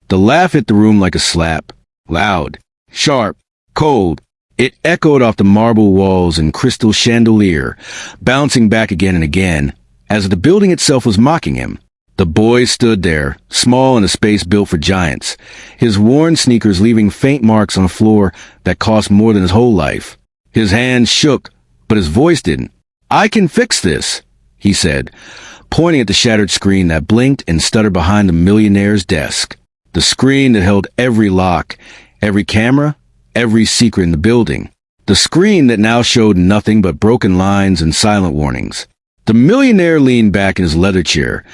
The laugh hit the room like a slap. Loud, sharp, cold. It echoed off the marble walls and crystal chandelier, bouncing back again and again, as if the building itself was mocking him. The boy stood there, small in a space built for giants, his worn sneakers leaving faint marks on a floor that cost more than his whole life. His hands shook, but his voice didn't. "I can fix this," he said, pointing at the shattered screen that blinked and stuttered behind the millionaire's desk. The screen that held every lock, every camera, every secret in the building. The screen that now showed nothing but broken lines and silent warnings. The millionaire leaned back in his leather chair,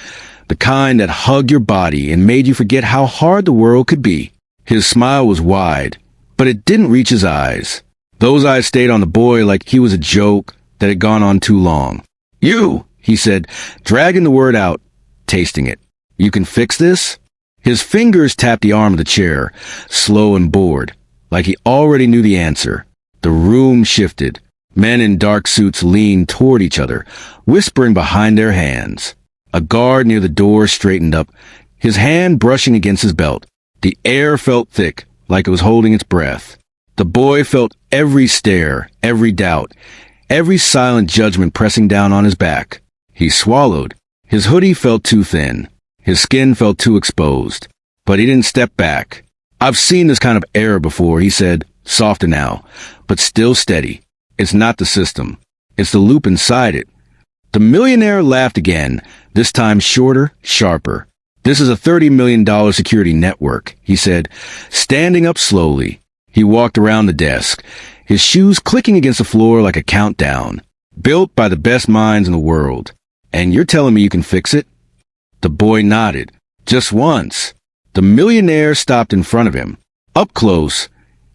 the kind that hugged your body and made you forget how hard the world could be. His smile was wide, but it didn't reach his eyes. Those eyes stayed on the boy like he was a joke that had gone on too long. "You," he said, dragging the word out, tasting it. "You can fix this?" His fingers tapped the arm of the chair, slow and bored, like he already knew the answer. The room shifted. Men in dark suits leaned toward each other, whispering behind their hands. A guard near the door straightened up, his hand brushing against his belt. The air felt thick, like it was holding its breath. The boy felt every stare, every doubt, every silent judgment pressing down on his back. He swallowed. His hoodie felt too thin. His skin felt too exposed. But he didn't step back. "I've seen this kind of error before," he said, softer now, but still steady. "It's not the system. It's the loop inside it." The millionaire laughed again, this time shorter, sharper. "This is a $30 million security network," he said, standing up slowly. He walked around the desk, his shoes clicking against the floor like a countdown. "Built by the best minds in the world. And you're telling me you can fix it?" The boy nodded. "Just once." The millionaire stopped in front of him. Up close,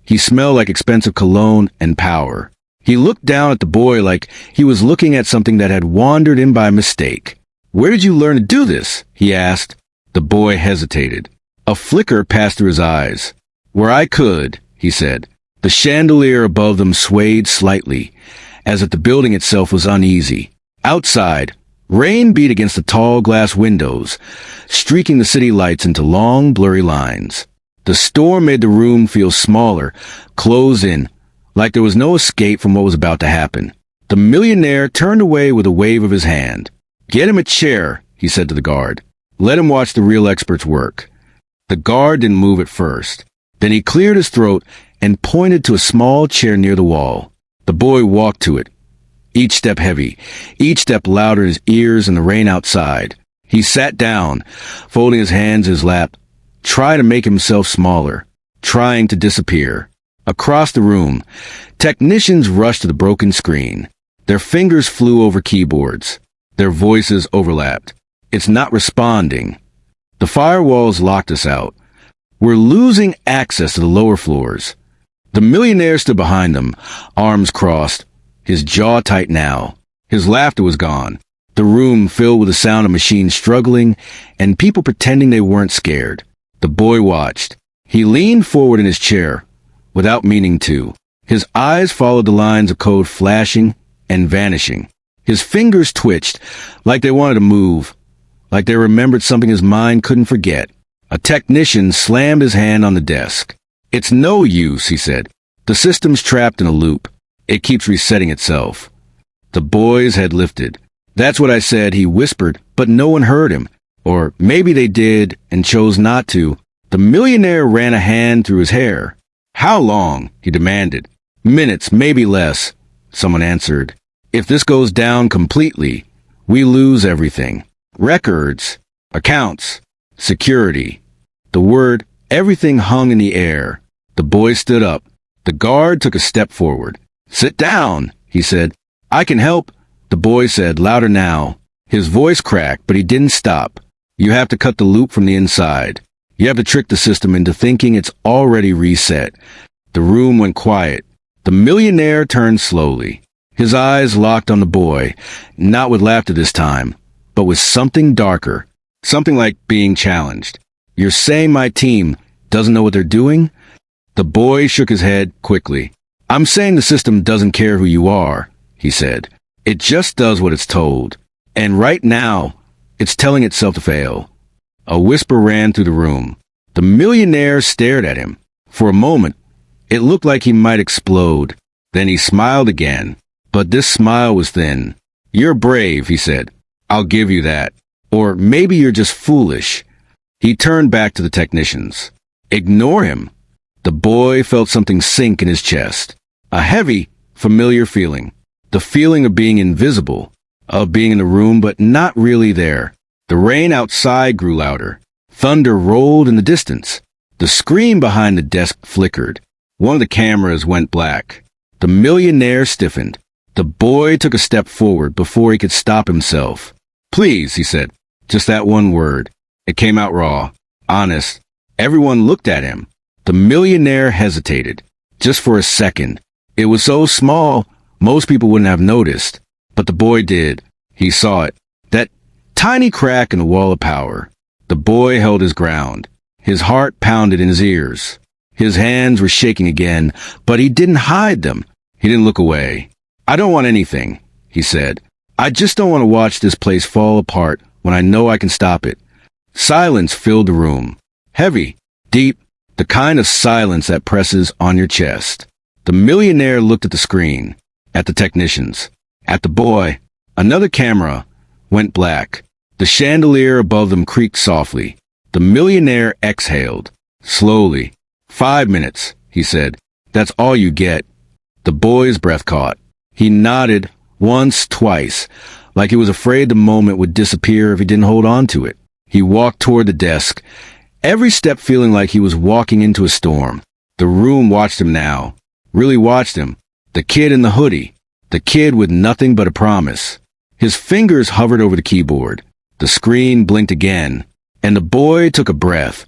he smelled like expensive cologne and power. He looked down at the boy like he was looking at something that had wandered in by mistake. "Where did you learn to do this?" he asked. The boy hesitated. A flicker passed through his eyes. "Where I could," he said. The chandelier above them swayed slightly, as if the building itself was uneasy. Outside, rain beat against the tall glass windows, streaking the city lights into long, blurry lines. The storm made the room feel smaller, closed in, like there was no escape from what was about to happen. The millionaire turned away with a wave of his hand. "Get him a chair," he said to the guard. "Let him watch the real experts work." The guard didn't move at first. Then he cleared his throat and pointed to a small chair near the wall. The boy walked to it, each step heavy, each step louder in his ears in the rain outside. He sat down, folding his hands in his lap, trying to make himself smaller, trying to disappear. Across the room, technicians rushed to the broken screen. Their fingers flew over keyboards. Their voices overlapped. "It's not responding. The firewalls locked us out. We're losing access to the lower floors." The millionaire stood behind them, arms crossed, his jaw tight now. His laughter was gone. The room filled with the sound of machines struggling and people pretending they weren't scared. The boy watched. He leaned forward in his chair, without meaning to. His eyes followed the lines of code flashing and vanishing. His fingers twitched, like they wanted to move, like they remembered something his mind couldn't forget. A technician slammed his hand on the desk. "It's no use," he said. "The system's trapped in a loop. It keeps resetting itself." The boy's head lifted. "That's what I said," he whispered, but no one heard him. Or maybe they did and chose not to. The millionaire ran a hand through his hair. "How long?" he demanded. "Minutes, maybe less," someone answered. "If this goes down completely, we lose everything. Records, accounts, security." The word everything hung in the air. The boy stood up. The guard took a step forward. "Sit down," he said. "I can help," the boy said, louder now. His voice cracked, but he didn't stop. "You have to cut the loop from the inside. You have to trick the system into thinking it's already reset." The room went quiet. The millionaire turned slowly. His eyes locked on the boy, not with laughter this time, but with something darker, something like being challenged. "You're saying my team doesn't know what they're doing?" The boy shook his head quickly. "I'm saying the system doesn't care who you are," he said. "It just does what it's told. And right now, it's telling itself to fail." A whisper ran through the room. The millionaire stared at him. For a moment, it looked like he might explode. Then he smiled again. But this smile was thin. "You're brave," he said. "I'll give you that. Or maybe you're just foolish." He turned back to the technicians. "Ignore him." The boy felt something sink in his chest. A heavy, familiar feeling. The feeling of being invisible, of being in the room but not really there. The rain outside grew louder. Thunder rolled in the distance. The screen behind the desk flickered. One of the cameras went black. The millionaire stiffened. The boy took a step forward before he could stop himself. "Please," he said. Just that one word. It came out raw, honest. Everyone looked at him. The millionaire hesitated. Just for a second. It was so small, most people wouldn't have noticed. But the boy did. He saw it. That tiny crack in the wall of power. The boy held his ground. His heart pounded in his ears. His hands were shaking again, but he didn't hide them. He didn't look away. "I don't want anything," he said. "I just don't want to watch this place fall apart when I know I can stop it." Silence filled the room. Heavy, deep, the kind of silence that presses on your chest. The millionaire looked at the screen, at the technicians, at the boy. Another camera went black. The chandelier above them creaked softly. The millionaire exhaled, slowly. "5 minutes," he said. "That's all you get." The boy's breath caught. He nodded once, twice, like he was afraid the moment would disappear if he didn't hold on to it. He walked toward the desk, every step feeling like he was walking into a storm. The room watched him now, really watched him. The kid in the hoodie, the kid with nothing but a promise. His fingers hovered over the keyboard. The screen blinked again, and the boy took a breath,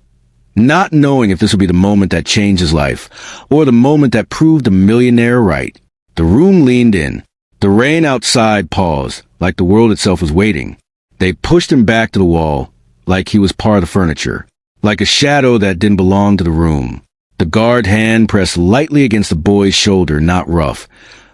not knowing if this would be the moment that changed his life, or the moment that proved the millionaire right. The room leaned in. The rain outside paused, like the world itself was waiting. They pushed him back to the wall, like he was part of the furniture, like a shadow that didn't belong to the room. The guard hand pressed lightly against the boy's shoulder, not rough,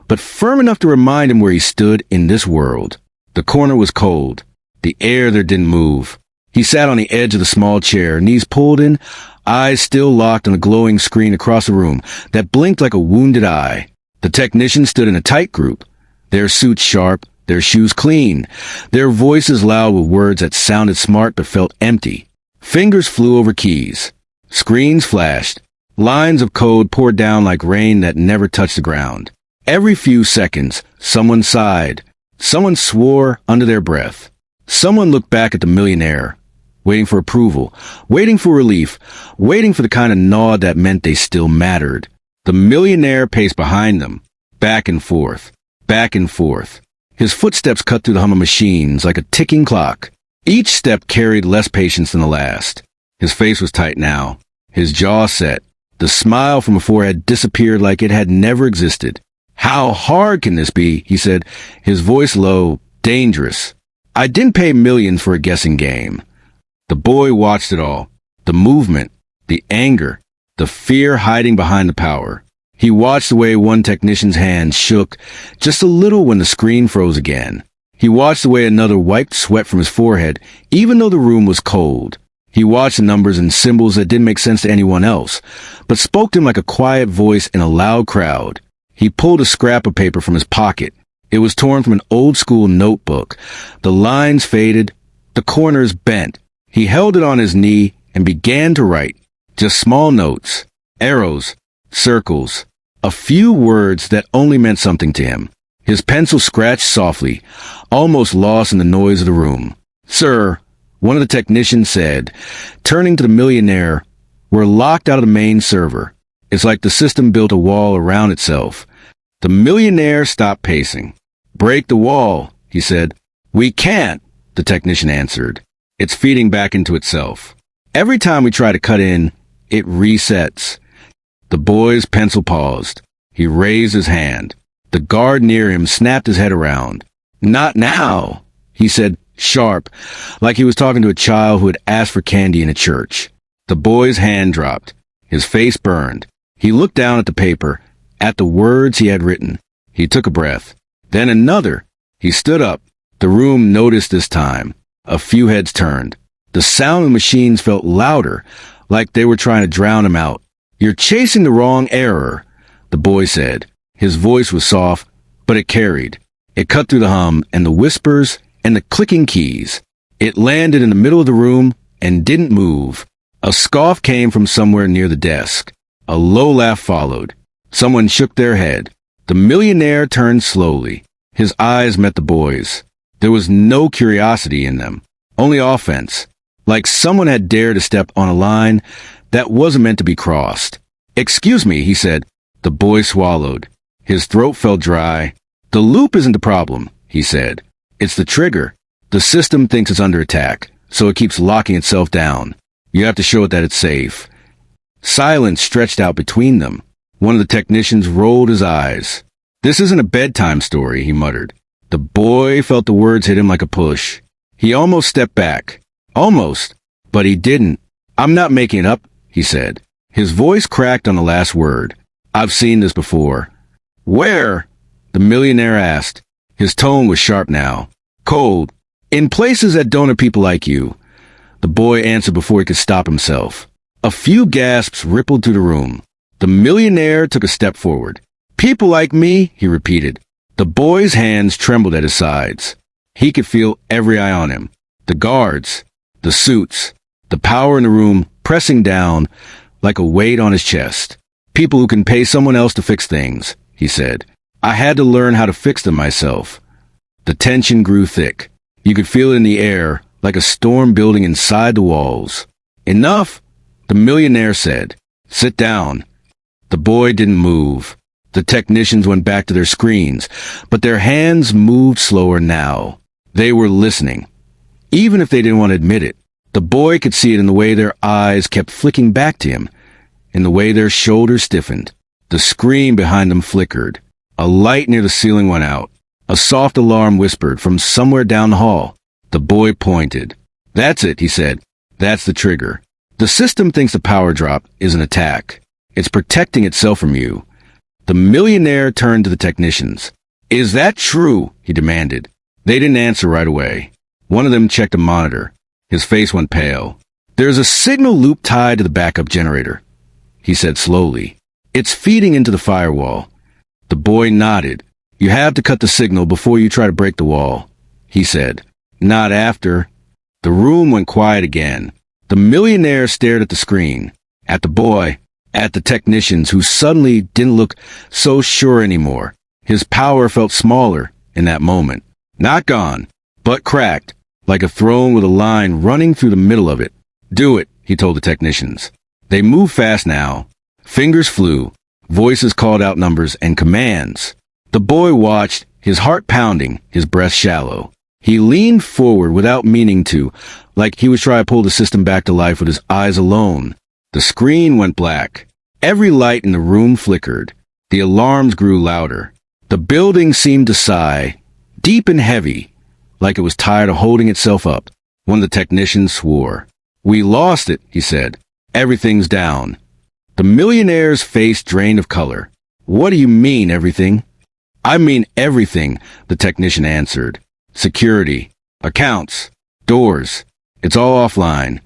but firm enough to remind him where he stood in this world. The corner was cold. The air there didn't move. He sat on the edge of the small chair, knees pulled in, eyes still locked on a glowing screen across the room that blinked like a wounded eye. The technicians stood in a tight group, their suits sharp, their shoes clean, their voices loud with words that sounded smart but felt empty. Fingers flew over keys. Screens flashed. Lines of code poured down like rain that never touched the ground. Every few seconds, someone sighed. Someone swore under their breath. Someone looked back at the millionaire, waiting for approval, waiting for relief, waiting for the kind of nod that meant they still mattered. The millionaire paced behind them, back and forth, back and forth. His footsteps cut through the hum of machines like a ticking clock. Each step carried less patience than the last. His face was tight now, his jaw set. The smile from before had disappeared like it had never existed. "How hard can this be?" he said, his voice low, dangerous. "I didn't pay millions for a guessing game." The boy watched it all. The movement, the anger, the fear hiding behind the power. He watched the way one technician's hand shook just a little when the screen froze again. He watched the way another wiped sweat from his forehead, even though the room was cold. He watched the numbers and symbols that didn't make sense to anyone else, but spoke to him like a quiet voice in a loud crowd. He pulled a scrap of paper from his pocket. It was torn from an old-school notebook. The lines faded, the corners bent. He held it on his knee and began to write. Just small notes, arrows, circles, a few words that only meant something to him. His pencil scratched softly, almost lost in the noise of the room. "Sir," one of the technicians said, turning to the millionaire, "we're locked out of the main server. It's like the system built a wall around itself." The millionaire stopped pacing. "Break the wall," he said. "We can't," the technician answered. "It's feeding back into itself. Every time we try to cut in, it resets." The boy's pencil paused. He raised his hand. The guard near him snapped his head around. "Not now," he said, sharp, like he was talking to a child who had asked for candy in a church. The boy's hand dropped. His face burned. He looked down at the paper, at the words he had written. He took a breath. Then another. He stood up. The room noticed this time. A few heads turned. The sound of machines felt louder, like they were trying to drown him out. "You're chasing the wrong error," the boy said. His voice was soft, but it carried. It cut through the hum and the whispers and the clicking keys. It landed in the middle of the room and didn't move. A scoff came from somewhere near the desk. A low laugh followed. Someone shook their head. The millionaire turned slowly. His eyes met the boy's. There was no curiosity in them, only offense, like someone had dared to step on a line that wasn't meant to be crossed. "Excuse me," he said. The boy swallowed. His throat felt dry. "The loop isn't the problem," he said. "It's the trigger. The system thinks it's under attack, so it keeps locking itself down. You have to show it that it's safe." Silence stretched out between them. One of the technicians rolled his eyes. "This isn't a bedtime story," he muttered. The boy felt the words hit him like a push. He almost stepped back. Almost. But he didn't. "I'm not making it up," he said. His voice cracked on the last word. "I've seen this before." "Where?" the millionaire asked. His tone was sharp now. "Cold. In places that don't have people like you." The boy answered before he could stop himself. A few gasps rippled through the room. The millionaire took a step forward. "People like me," he repeated. The boy's hands trembled at his sides. He could feel every eye on him. The guards, the suits, the power in the room pressing down like a weight on his chest. "People who can pay someone else to fix things," he said. "I had to learn how to fix them myself." The tension grew thick. You could feel it in the air, like a storm building inside the walls. "Enough," the millionaire said. "Sit down." The boy didn't move. The technicians went back to their screens, but their hands moved slower now. They were listening. Even if they didn't want to admit it, the boy could see it in the way their eyes kept flicking back to him, in the way their shoulders stiffened. The screen behind them flickered. A light near the ceiling went out. A soft alarm whispered from somewhere down the hall. The boy pointed. "That's it," he said. "That's the trigger. The system thinks the power drop is an attack. It's protecting itself from you." The millionaire turned to the technicians. "Is that true?" he demanded. They didn't answer right away. One of them checked a monitor. His face went pale. "There's a signal loop tied to the backup generator," he said slowly. "It's feeding into the firewall." The boy nodded. "You have to cut the signal before you try to break the wall," he said. "Not after." The room went quiet again. The millionaire stared at the screen, at the boy, at the technicians who suddenly didn't look so sure anymore. His power felt smaller in that moment. Not gone, but cracked, like a throne with a line running through the middle of it. "Do it," he told the technicians. They moved fast now. Fingers flew. Voices called out numbers and commands. The boy watched, his heart pounding, his breath shallow. He leaned forward without meaning to, like he was trying to pull the system back to life with his eyes alone. The screen went black. Every light in the room flickered. The alarms grew louder. The building seemed to sigh, deep and heavy, like it was tired of holding itself up. One of the technicians swore. "We lost it," he said. "Everything's down." The millionaire's face drained of color. "What do you mean, everything?" "I mean everything," the technician answered. "Security, accounts, doors. It's all offline."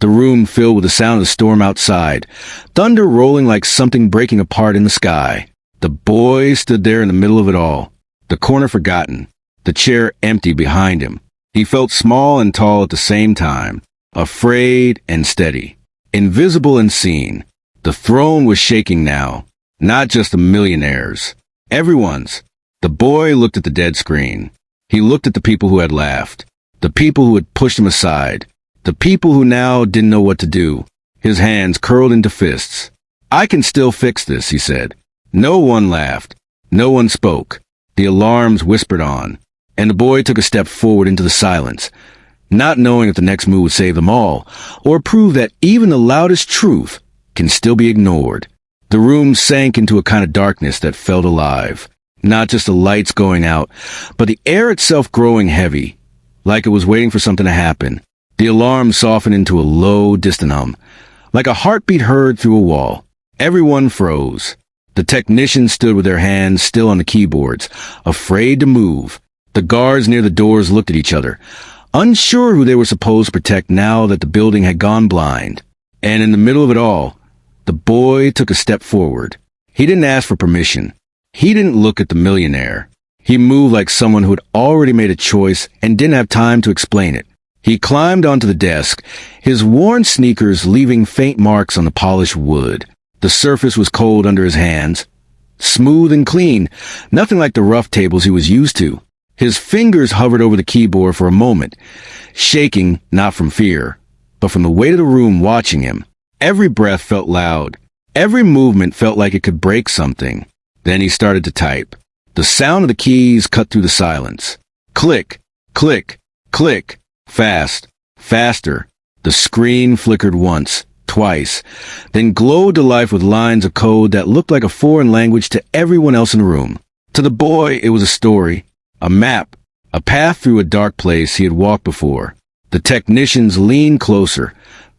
The room filled with the sound of the storm outside, thunder rolling like something breaking apart in the sky. The boy stood there in the middle of it all, the corner forgotten, the chair empty behind him. He felt small and tall at the same time, afraid and steady, invisible and seen. The throne was shaking now, not just the millionaire's, everyone's. The boy looked at the dead screen. He looked at the people who had laughed, the people who had pushed him aside, the people who now didn't know what to do. His hands curled into fists. "I can still fix this," he said. No one laughed. No one spoke. The alarms whispered on, and the boy took a step forward into the silence, not knowing if the next move would save them all, or prove that even the loudest truth can still be ignored. The room sank into a kind of darkness that felt alive. Not just the lights going out, but the air itself growing heavy, like it was waiting for something to happen. The alarm softened into a low, distant hum, like a heartbeat heard through a wall. Everyone froze. The technicians stood with their hands still on the keyboards, afraid to move. The guards near the doors looked at each other, unsure who they were supposed to protect now that the building had gone blind. And in the middle of it all, the boy took a step forward. He didn't ask for permission. He didn't look at the millionaire. He moved like someone who had already made a choice and didn't have time to explain it. He climbed onto the desk, his worn sneakers leaving faint marks on the polished wood. The surface was cold under his hands, smooth and clean, nothing like the rough tables he was used to. His fingers hovered over the keyboard for a moment, shaking not from fear, but from the weight of the room watching him. Every breath felt loud. Every movement felt like it could break something. Then he started to type. The sound of the keys cut through the silence. Click, click, click. Fast, faster. The screen flickered once, twice, then glowed to life with lines of code that looked like a foreign language to everyone else in the room. To the boy, it was a story, a map, a path through a dark place he had walked before. The technicians leaned closer,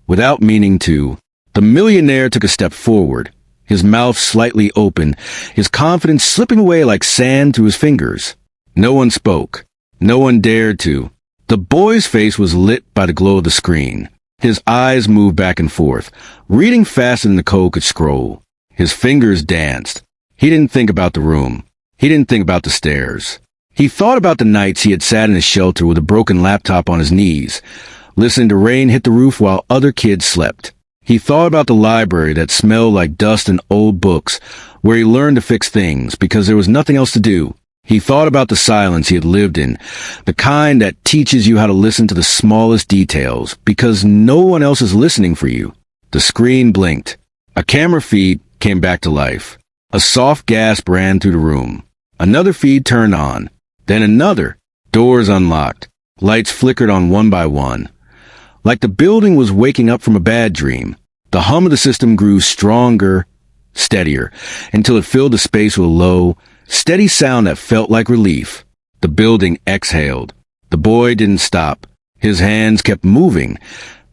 without meaning to. The millionaire took a step forward, his mouth slightly open, his confidence slipping away like sand through his fingers. No one spoke. No one dared to. The boy's face was lit by the glow of the screen. His eyes moved back and forth, reading faster than the code could scroll. His fingers danced. He didn't think about the room. He didn't think about the stairs. He thought about the nights he had sat in his shelter with a broken laptop on his knees, listening to rain hit the roof while other kids slept. He thought about the library that smelled like dust and old books, where he learned to fix things because there was nothing else to do. He thought about the silence he had lived in, the kind that teaches you how to listen to the smallest details because no one else is listening for you. The screen blinked. A camera feed came back to life. A soft gasp ran through the room. Another feed turned on. Then another. Doors unlocked. Lights flickered on one by one. Like the building was waking up from a bad dream. The hum of the system grew stronger, steadier, until it filled the space with a low, steady sound that felt like relief. The building exhaled. The boy didn't stop. His hands kept moving,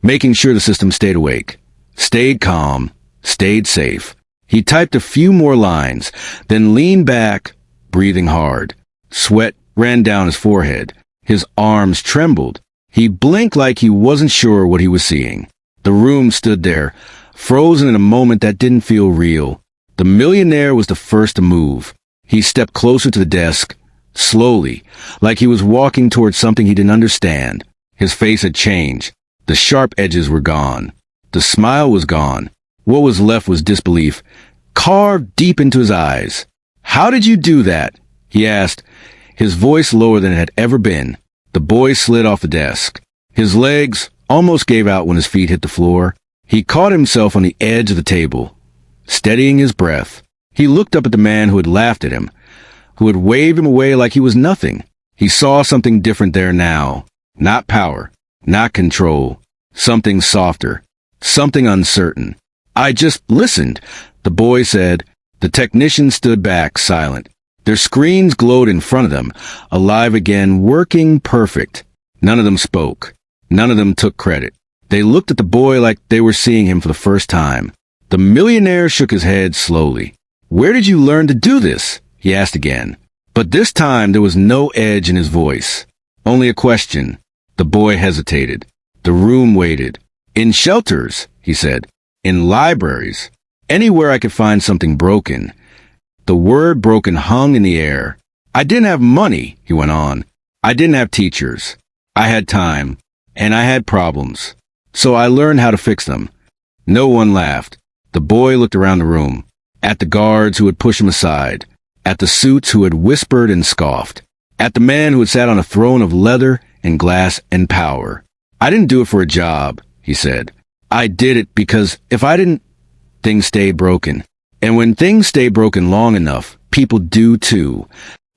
making sure the system stayed awake, stayed calm, stayed safe. He typed a few more lines, then leaned back, breathing hard. Sweat ran down his forehead. His arms trembled. He blinked like he wasn't sure what he was seeing. The room stood there, frozen in a moment that didn't feel real. The millionaire was the first to move. He stepped closer to the desk, slowly, like he was walking towards something he didn't understand. His face had changed. The sharp edges were gone. The smile was gone. What was left was disbelief, carved deep into his eyes. "How did you do that?" he asked, his voice lower than it had ever been. The boy slid off the desk. His legs almost gave out when his feet hit the floor. He caught himself on the edge of the table, steadying his breath. He looked up at the man who had laughed at him, who had waved him away like he was nothing. He saw something different there now. Not power, not control. Something softer, something uncertain. "I just listened," the boy said. The technicians stood back, silent. Their screens glowed in front of them, alive again, working perfect. None of them spoke. None of them took credit. They looked at the boy like they were seeing him for the first time. The millionaire shook his head slowly. "Where did you learn to do this?" he asked again. But this time there was no edge in his voice. Only a question. The boy hesitated. The room waited. "In shelters," he said. "In libraries. Anywhere I could find something broken." The word broken hung in the air. "I didn't have money," he went on. "I didn't have teachers. I had time. And I had problems. So I learned how to fix them." No one laughed. The boy looked around the room. At the guards who had pushed him aside. At the suits who had whispered and scoffed. At the man who had sat on a throne of leather and glass and power. "I didn't do it for a job," he said. "I did it because if I didn't, things stayed broken. And when things stay broken long enough, people do too."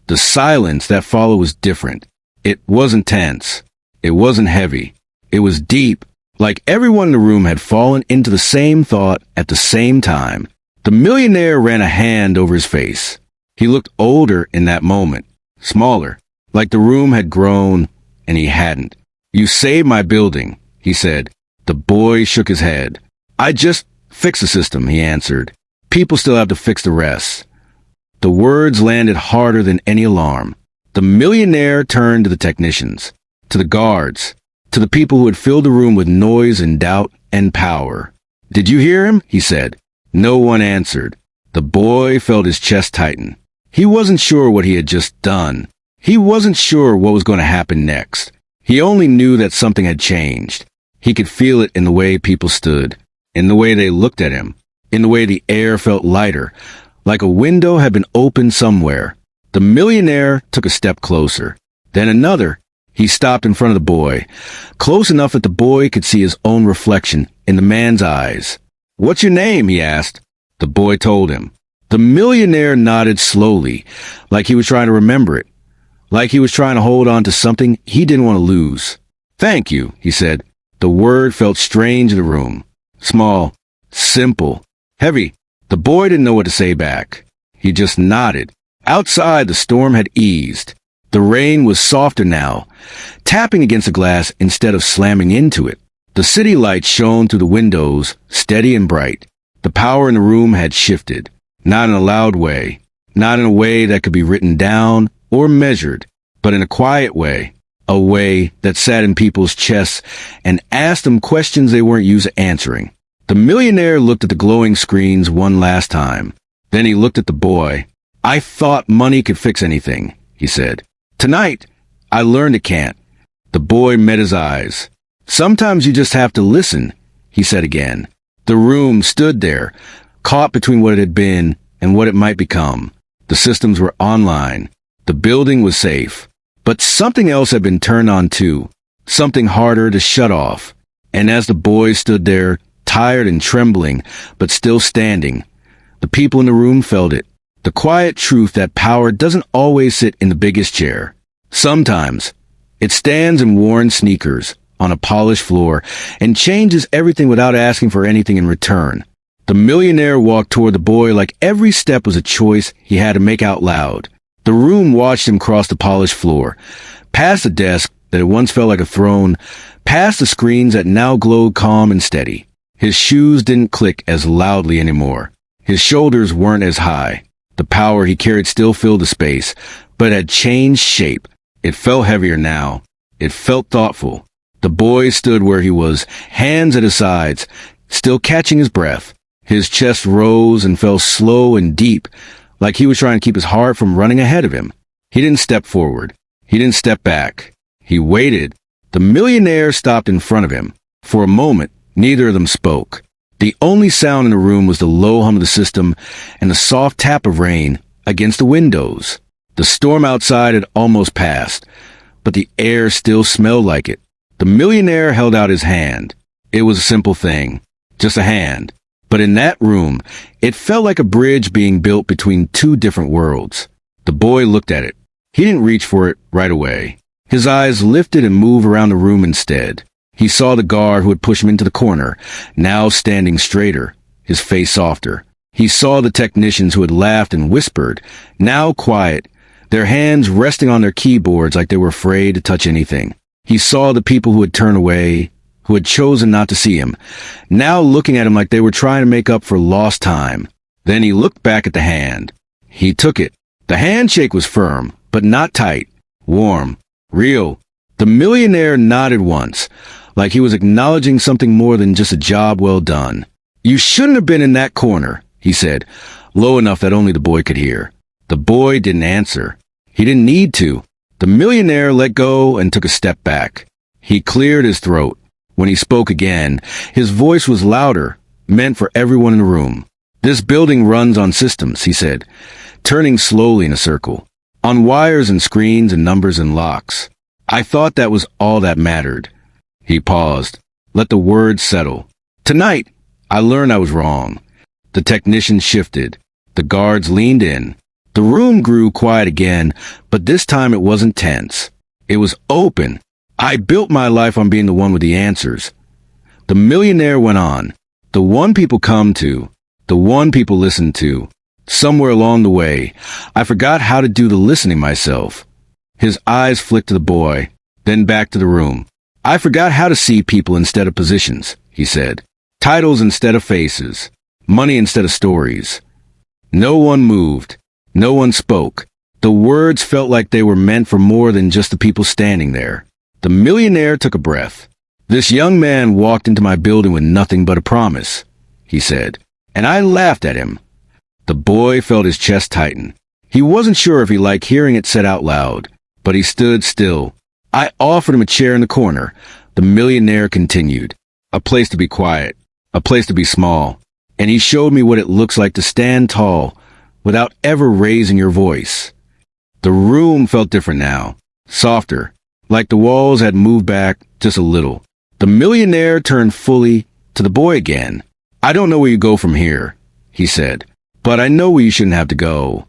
The silence that followed was different. It wasn't tense. It wasn't heavy. It was deep, like everyone in the room had fallen into the same thought at the same time. The millionaire ran a hand over his face. He looked older in that moment, smaller, like the room had grown and he hadn't. "You saved my building," he said. The boy shook his head. "I just fixed the system," he answered. "People still have to fix the rest." The words landed harder than any alarm. The millionaire turned to the technicians, to the guards, to the people who had filled the room with noise and doubt and power. "Did you hear him?" he said. No one answered. The boy felt his chest tighten. He wasn't sure what he had just done. He wasn't sure what was going to happen next. He only knew that something had changed. He could feel it in the way people stood, in the way they looked at him, in the way the air felt lighter, like a window had been opened somewhere. The millionaire took a step closer, then another. He stopped in front of the boy, close enough that the boy could see his own reflection in the man's eyes. "What's your name?" he asked. The boy told him. The millionaire nodded slowly, like he was trying to remember it, like he was trying to hold on to something he didn't want to lose. "Thank you," he said. The word felt strange in the room. Small, simple, heavy. The boy didn't know what to say back. He just nodded. Outside, the storm had eased. The rain was softer now, tapping against the glass instead of slamming into it. The city lights shone through the windows, steady and bright. The power in the room had shifted, not in a loud way, not in a way that could be written down or measured, but in a quiet way, a way that sat in people's chests and asked them questions they weren't used to answering. The millionaire looked at the glowing screens one last time. Then he looked at the boy. "I thought money could fix anything," he said. "Tonight, I learned it can't." The boy met his eyes. "Sometimes you just have to listen," he said again. The room stood there, caught between what it had been and what it might become. The systems were online. The building was safe. But something else had been turned on too, something harder to shut off. And as the boy stood there, tired and trembling, but still standing, the people in the room felt it. The quiet truth that power doesn't always sit in the biggest chair. Sometimes it stands in worn sneakers on a polished floor and changes everything without asking for anything in return. The millionaire walked toward the boy like every step was a choice he had to make out loud. The room watched him cross the polished floor, past the desk that had once felt like a throne, past the screens that now glowed calm and steady. His shoes didn't click as loudly anymore. His shoulders weren't as high. The power he carried still filled the space, but had changed shape. It felt heavier now. It felt thoughtful. The boy stood where he was, hands at his sides, still catching his breath. His chest rose and fell slow and deep, like he was trying to keep his heart from running ahead of him. He didn't step forward. He didn't step back. He waited. The millionaire stopped in front of him. For a moment, neither of them spoke. The only sound in the room was the low hum of the system and the soft tap of rain against the windows. The storm outside had almost passed, but the air still smelled like it. The millionaire held out his hand. It was a simple thing, just a hand. But in that room, it felt like a bridge being built between two different worlds. The boy looked at it. He didn't reach for it right away. His eyes lifted and moved around the room instead. He saw the guard who had pushed him into the corner, now standing straighter, his face softer. He saw the technicians who had laughed and whispered, now quiet, their hands resting on their keyboards like they were afraid to touch anything. He saw the people who had turned away, who had chosen not to see him, now looking at him like they were trying to make up for lost time. Then he looked back at the hand. He took it. The handshake was firm, but not tight, warm, real. The millionaire nodded once, like he was acknowledging something more than just a job well done. "You shouldn't have been in that corner," he said, low enough that only the boy could hear. The boy didn't answer. He didn't need to. The millionaire let go and took a step back. He cleared his throat. When he spoke again, his voice was louder, meant for everyone in the room. "This building runs on systems," he said, turning slowly in a circle, "on wires and screens and numbers and locks. I thought that was all that mattered." He paused, let the words settle. "Tonight, I learned I was wrong." The technicians shifted. The guards leaned in. The room grew quiet again, but this time it wasn't tense. It was open. "I built my life on being the one with the answers." The millionaire went on. "The one people come to. The one people listen to. Somewhere along the way, I forgot how to do the listening myself." His eyes flicked to the boy, then back to the room. "I forgot how to see people instead of positions," he said. "Titles instead of faces. Money instead of stories." No one moved. No one spoke. The words felt like they were meant for more than just the people standing there. The millionaire took a breath. "This young man walked into my building with nothing but a promise," he said, and I laughed at him. The boy felt his chest tighten. He wasn't sure if he liked hearing it said out loud, but he stood still. I offered him a chair in the corner. The millionaire continued. A place to be quiet, a place to be small, and he showed me what it looks like to stand tall without ever raising your voice. The room felt different now, softer, like the walls had moved back just a little. The millionaire turned fully to the boy again. I don't know where you go from here, he said, but I know where you shouldn't have to go.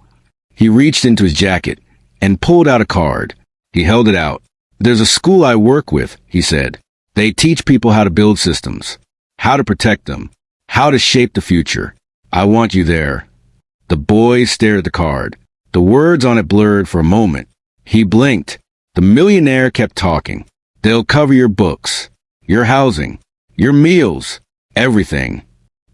He reached into his jacket and pulled out a card. He held it out. There's a school I work with, he said. They teach people how to build systems, how to protect them, how to shape the future. I want you there. The boy stared at the card. The words on it blurred for a moment. He blinked. The millionaire kept talking. They'll cover your books, your housing, your meals, everything.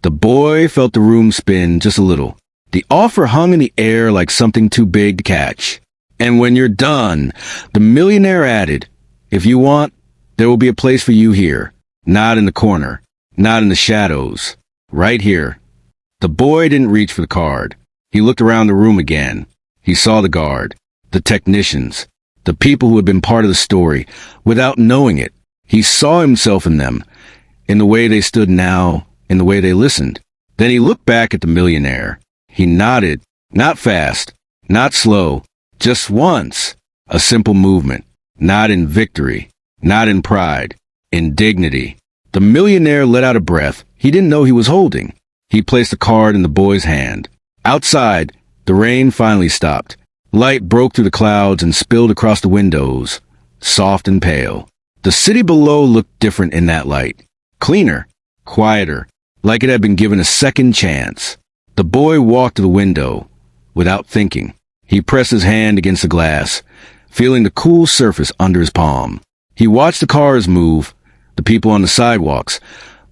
The boy felt the room spin just a little. The offer hung in the air like something too big to catch. And when you're done, the millionaire added, if you want, there will be a place for you here. Not in the corner, not in the shadows, right here. The boy didn't reach for the card. He looked around the room again. He saw the guard, the technicians, the people who had been part of the story without knowing it. He saw himself in them, in the way they stood now, in the way they listened. Then he looked back at the millionaire. He nodded, not fast, not slow, just once. A simple movement, not in victory, not in pride, in dignity. The millionaire let out a breath he didn't know he was holding. He placed the card in the boy's hand. Outside, the rain finally stopped. Light broke through the clouds and spilled across the windows, soft and pale. The city below looked different in that light. Cleaner, quieter, like it had been given a second chance. The boy walked to the window, without thinking. He pressed his hand against the glass, feeling the cool surface under his palm. He watched the cars move, the people on the sidewalks,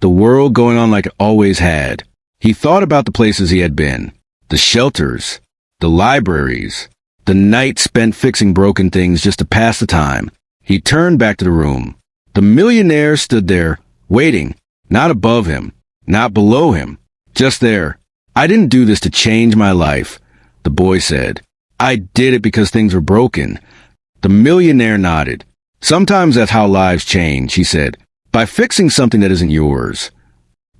the world going on like it always had. He thought about the places he had been, the shelters, the libraries, the nights spent fixing broken things just to pass the time. He turned back to the room. The millionaire stood there, waiting, not above him, not below him, just there. I didn't do this to change my life, the boy said. I did it because things were broken. The millionaire nodded. Sometimes that's how lives change, he said, by fixing something that isn't yours.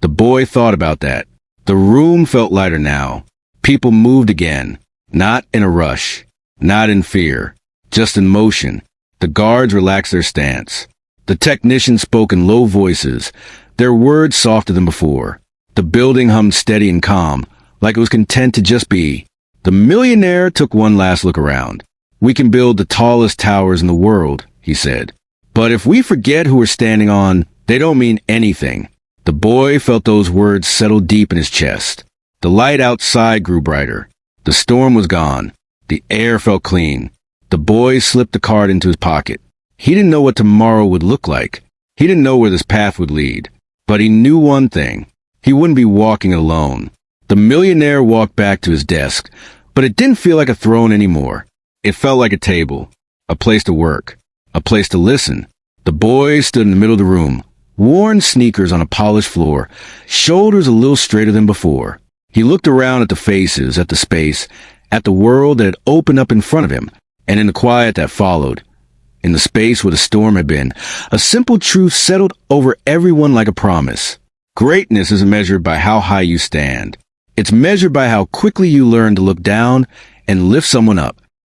The boy thought about that. The room felt lighter now. People moved again, not in a rush, not in fear, just in motion. The guards relaxed their stance. The technicians spoke in low voices, their words softer than before. The building hummed steady and calm, like it was content to just be. The millionaire took one last look around. We can build the tallest towers in the world, he said. But if we forget who we're standing on, they don't mean anything. The boy felt those words settle deep in his chest. The light outside grew brighter. The storm was gone. The air felt clean. The boy slipped the card into his pocket. He didn't know what tomorrow would look like. He didn't know where this path would lead. But he knew one thing. He wouldn't be walking alone. The millionaire walked back to his desk, but it didn't feel like a throne anymore. It felt like a table, a place to work, a place to listen. The boy stood in the middle of the room, worn sneakers on a polished floor, shoulders a little straighter than before. He looked around at the faces, at the space, at the world that had opened up in front of him, and in the quiet that followed. In the space where the storm had been, a simple truth settled over everyone like a promise. Greatness isn't measured by how high you stand. It's measured by how quickly you learn to look down and lift someone up.